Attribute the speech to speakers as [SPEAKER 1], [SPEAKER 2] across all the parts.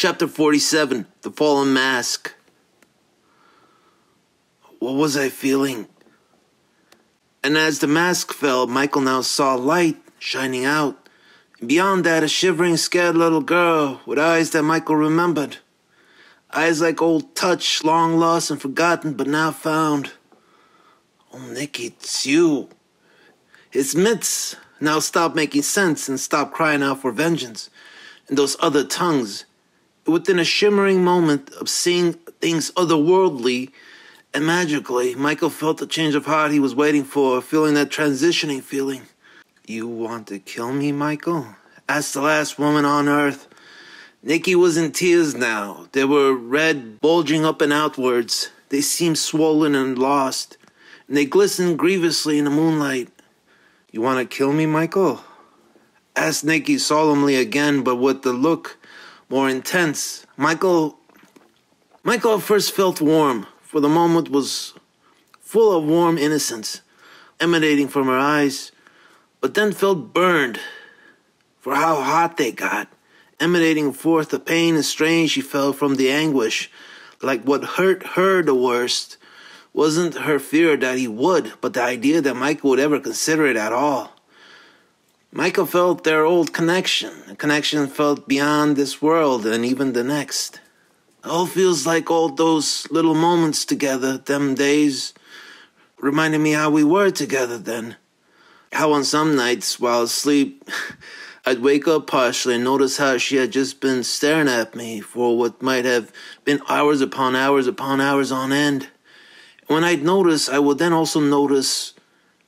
[SPEAKER 1] Chapter 47, The Fallen Mask. What was I feeling? And as the mask fell, Michael now saw light shining out. And beyond that, a shivering, scared little girl with eyes that Michael remembered. Eyes like old touch, long lost and forgotten, but now found. Oh, Nicky, it's you. His mitts now stopped making sense and stopped crying out for vengeance. And those other tongues, within a shimmering moment of seeing things otherworldly and magically, Michael felt the change of heart he was waiting for, feeling that transitioning feeling. You want to kill me, Michael? Asked the last woman on earth. Nicky was in tears now. They were red, bulging up and outwards. They seemed swollen and lost, and they glistened grievously in the moonlight. You want to kill me, Michael? Asked Nicky solemnly again, but with the look more intense. Michael at first felt warm, for the moment was full of warm innocence, emanating from her eyes, but then felt burned for how hot they got, emanating forth the pain and strain she felt from the anguish. Like what hurt her the worst wasn't her fear that he would, but the idea that Michael would ever consider it at all. Michael felt their old connection, a connection felt beyond this world and even the next. It all feels like all those little moments together, them days, reminded me how we were together then. How on some nights while asleep, I'd wake up partially and notice how she had just been staring at me for what might have been hours upon hours upon hours on end. When I'd notice, I would then also notice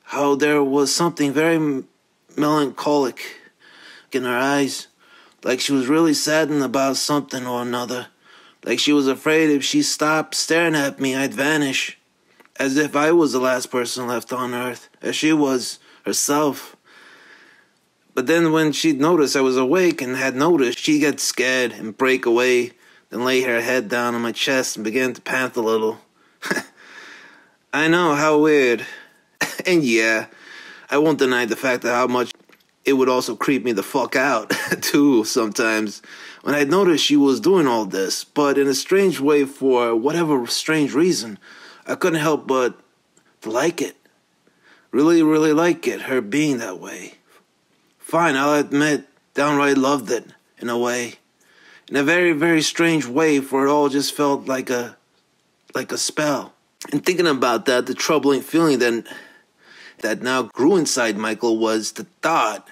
[SPEAKER 1] how there was something very melancholic in her eyes, like she was really saddened about something or another, like she was afraid if she stopped staring at me, I'd vanish, as if I was the last person left on earth, as she was herself. But then when she'd notice I was awake and had noticed, she'd get scared and break away, then lay her head down on my chest and begin to pant a little. I know, how weird. And yeah, I won't deny the fact that how much it would also creep me the fuck out, too, sometimes, when I'd noticed she was doing all this. But in a strange way, for whatever strange reason, I couldn't help but to like it. Really, really like it, her being that way. Fine, I'll admit, downright loved it, in a way. In a very, very strange way, for it all just felt like a spell. And thinking about that, the troubling feeling that now grew inside Michael was the thought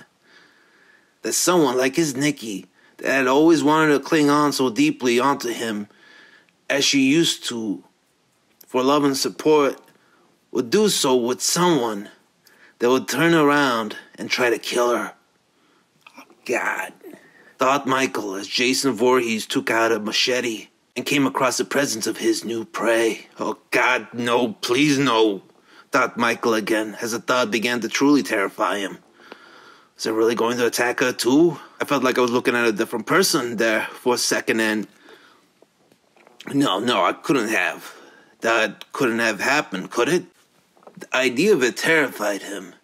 [SPEAKER 1] that someone like his Nicky, that had always wanted to cling on so deeply onto him as she used to for love and support, would do so with someone that would turn around and try to kill her. Oh, God, thought Michael as Jason Voorhees took out a machete and came across the presence of his new prey. Oh, God, no, please no, thought Michael again, as the thought began to truly terrify him. Was it really going to attack her too? I felt like I was looking at a different person there for a second, and no, I couldn't have. That couldn't have happened, could it? The idea of it terrified him.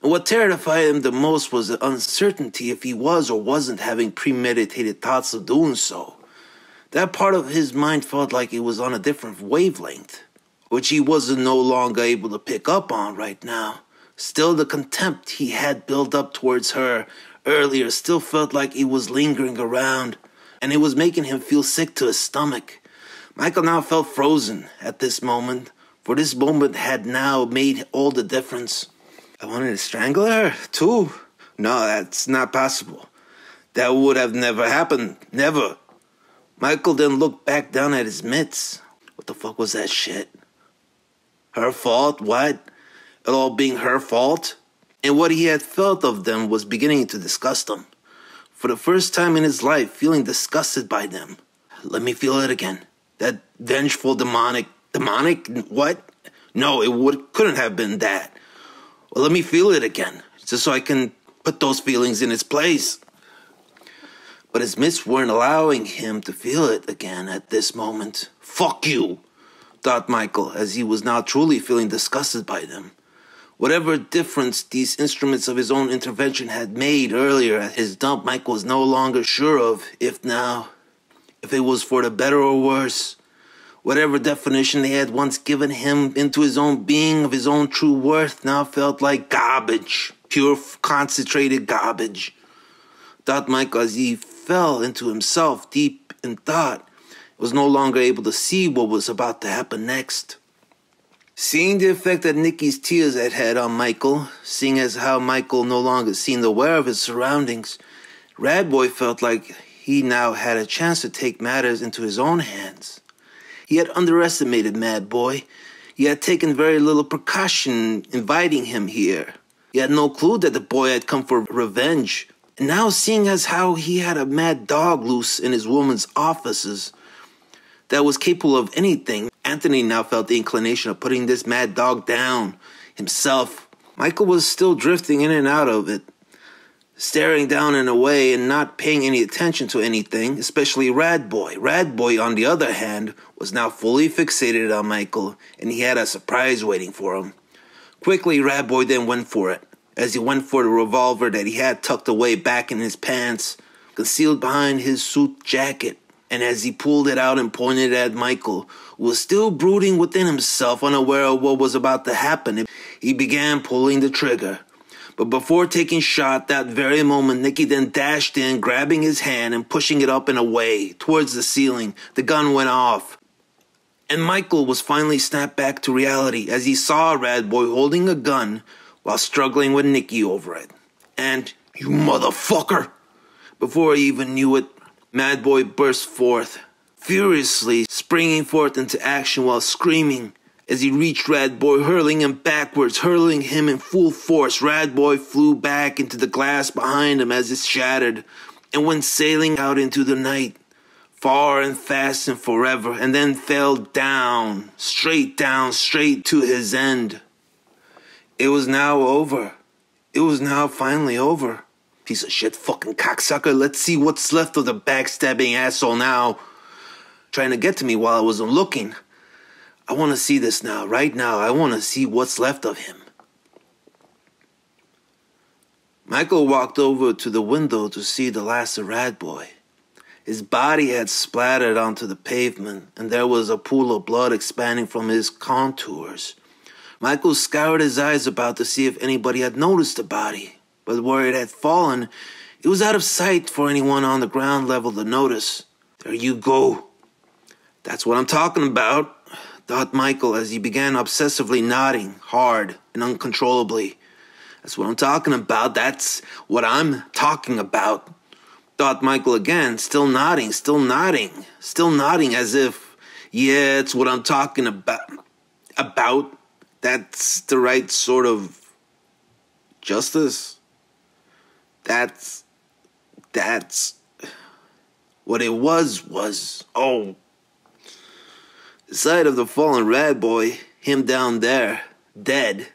[SPEAKER 1] And what terrified him the most was the uncertainty if he was or wasn't having premeditated thoughts of doing so. That part of his mind felt like it was on a different wavelength, which he wasn't no longer able to pick up on right now. Still, the contempt he had built up towards her earlier still felt like it was lingering around, and it was making him feel sick to his stomach. Michael now felt frozen at this moment, for this moment had now made all the difference. I wanted to strangle her, too? No, that's not possible. That would have never happened. Never. Michael then looked back down at his mitts. What the fuck was that shit? Her fault? What? It all being her fault? And what he had felt of them was beginning to disgust him. For the first time in his life, feeling disgusted by them. Let me feel it again. That vengeful demonic, what? No, couldn't have been that. Well, let me feel it again, just so I can put those feelings in its place. But his mitts weren't allowing him to feel it again at this moment. Fuck you, thought Michael, as he was now truly feeling disgusted by them. Whatever difference these instruments of his own intervention had made earlier at his dump, Michael was no longer sure of, if now. if it was for the better or worse. Whatever definition they had once given him into his own being of his own true worth now felt like garbage, pure concentrated garbage. Thought Michael as he fell into himself deep in thought, was no longer able to see what was about to happen next. Seeing the effect that Nicky's tears had had on Michael, seeing as how Michael no longer seemed aware of his surroundings, Madboy felt like he now had a chance to take matters into his own hands. He had underestimated Madboy. He had taken very little precaution inviting him here. He had no clue that the boy had come for revenge. And now seeing as how he had a mad dog loose in his woman's offices that was capable of anything, Anthony now felt the inclination of putting this mad dog down himself. Michael was still drifting in and out of it, staring down and away and not paying any attention to anything, especially Madboy. Madboy, on the other hand, was now fully fixated on Michael, and he had a surprise waiting for him. Quickly, Madboy then went for it, as he went for the revolver that he had tucked away back in his pants, concealed behind his suit jacket. And as he pulled it out and pointed at Michael, who was still brooding within himself, unaware of what was about to happen, he began pulling the trigger. But before taking shot that very moment, Nicky then dashed in, grabbing his hand and pushing it up and away towards the ceiling. The gun went off. And Michael was finally snapped back to reality as he saw Madboy holding a gun while struggling with Nicky over it. And, "You motherfucker!" Before he even knew it, Madboy burst forth, furiously springing forth into action while screaming. As he reached Madboy, hurling him backwards, hurling him in full force, Madboy flew back into the glass behind him as it shattered and went sailing out into the night, far and fast and forever, and then fell down, straight to his end. It was now over. It was now finally over. Piece of shit fucking cocksucker. Let's see what's left of the backstabbing asshole now. Trying to get to me while I wasn't looking. I want to see this now, right now. I want to see what's left of him. Michael walked over to the window to see the last of Madboy. His body had splattered onto the pavement, and there was a pool of blood expanding from his contours. Michael scoured his eyes about to see if anybody had noticed the body, but where it had fallen, it was out of sight for anyone on the ground level to notice. There you go. That's what I'm talking about, thought Michael as he began obsessively nodding, hard and uncontrollably. That's what I'm talking about. That's what I'm talking about, thought Michael again, still nodding as if, yeah, it's what I'm talking about. That's the right sort of justice. That's what it was. Oh, the sight of the fallen Madboy, him down there, dead,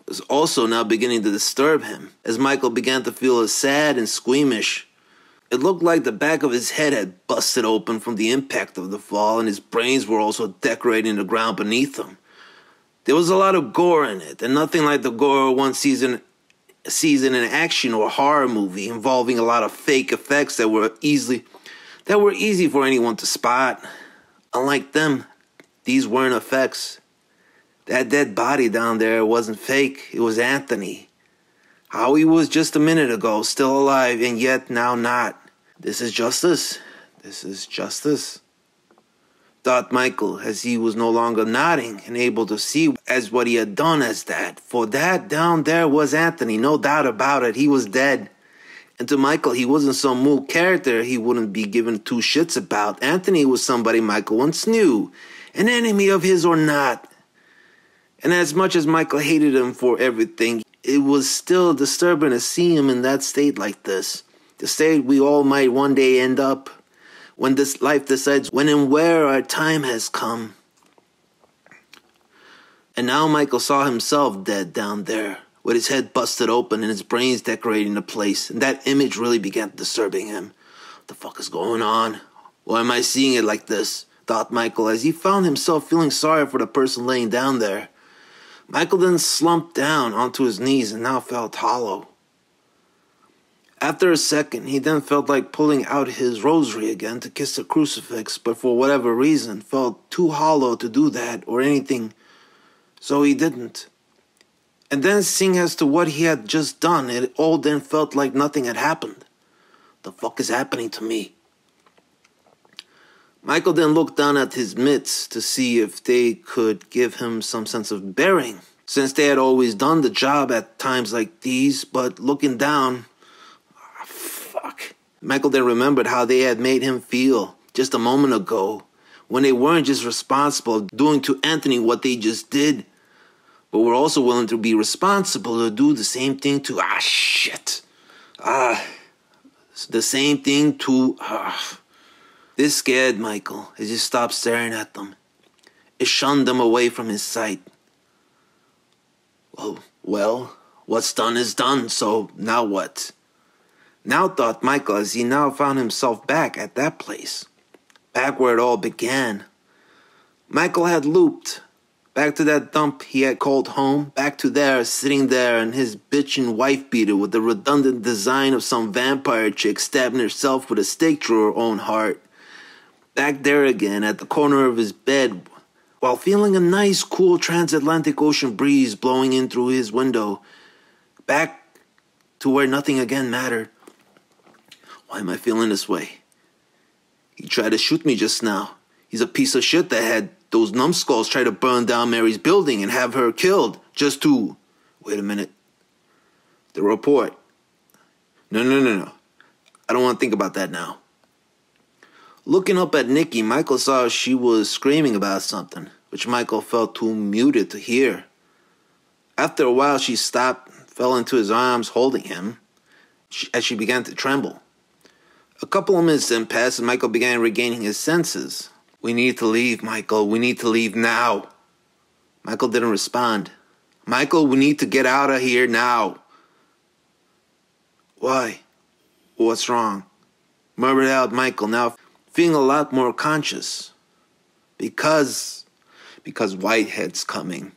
[SPEAKER 1] was also now beginning to disturb him, as Michael began to feel sad and squeamish. It looked like the back of his head had busted open from the impact of the fall, and his brains were also decorating the ground beneath him. There was a lot of gore in it, and nothing like the gore one sees in an action or horror movie involving a lot of fake effects that were easy for anyone to spot. Unlike them, these weren't effects. That dead body down there wasn't fake. It was Anthony. How he was just a minute ago, still alive, and yet now not. This is justice. This is justice, thought Michael, as he was no longer nodding and able to see as what he had done as that. For that down there was Anthony, no doubt about it. He was dead. And to Michael, he wasn't some mood character he wouldn't be given two shits about. Anthony was somebody Michael once knew, an enemy of his or not. And as much as Michael hated him for everything, it was still disturbing to see him in that state like this. The state we all might one day end up, when this life decides when and where our time has come. And now Michael saw himself dead down there, with his head busted open and his brains decorating the place, and that image really began disturbing him. What the fuck is going on? Why am I seeing it like this? Thought Michael, as he found himself feeling sorry for the person laying down there. Michael then slumped down onto his knees and now felt hollow. After a second, he then felt like pulling out his rosary again to kiss the crucifix, but for whatever reason felt too hollow to do that or anything, so he didn't. And then seeing as to what he had just done, it all then felt like nothing had happened. The fuck is happening to me? Michael then looked down at his mitts to see if they could give him some sense of bearing, since they had always done the job at times like these, but looking down, fuck. Michael then remembered how they had made him feel just a moment ago, when they weren't just responsible for doing to Anthony what they just did, but were also willing to be responsible to do the same thing to, the same thing to, This scared Michael as he stopped staring at them. It shunned them away from his sight. Well, what's done is done, so now what? Now thought Michael as he now found himself back at that place, back where it all began. Michael had looped, back to that dump he had called home, back to there, sitting there in his bitchin' wife beater with the redundant design of some vampire chick stabbing herself with a stake through her own heart. Back there again at the corner of his bed, while feeling a nice, cool transatlantic ocean breeze blowing in through his window. Back to where nothing again mattered. Why am I feeling this way? He tried to shoot me just now. He's a piece of shit that had those numbskulls try to burn down Mary's building and have her killed just to... Wait a minute. The report. No. I don't want to think about that now. Looking up at Nikki, Michael saw she was screaming about something, which Michael felt too muted to hear. After a while, she stopped, fell into his arms, holding him, as she began to tremble. A couple of minutes then passed, and Michael began regaining his senses. We need to leave, Michael. We need to leave now. Michael didn't respond. Michael, we need to get out of here now. Why? What's wrong? Murmured out Michael, now feeling a lot more conscious. Because Whitehead's coming.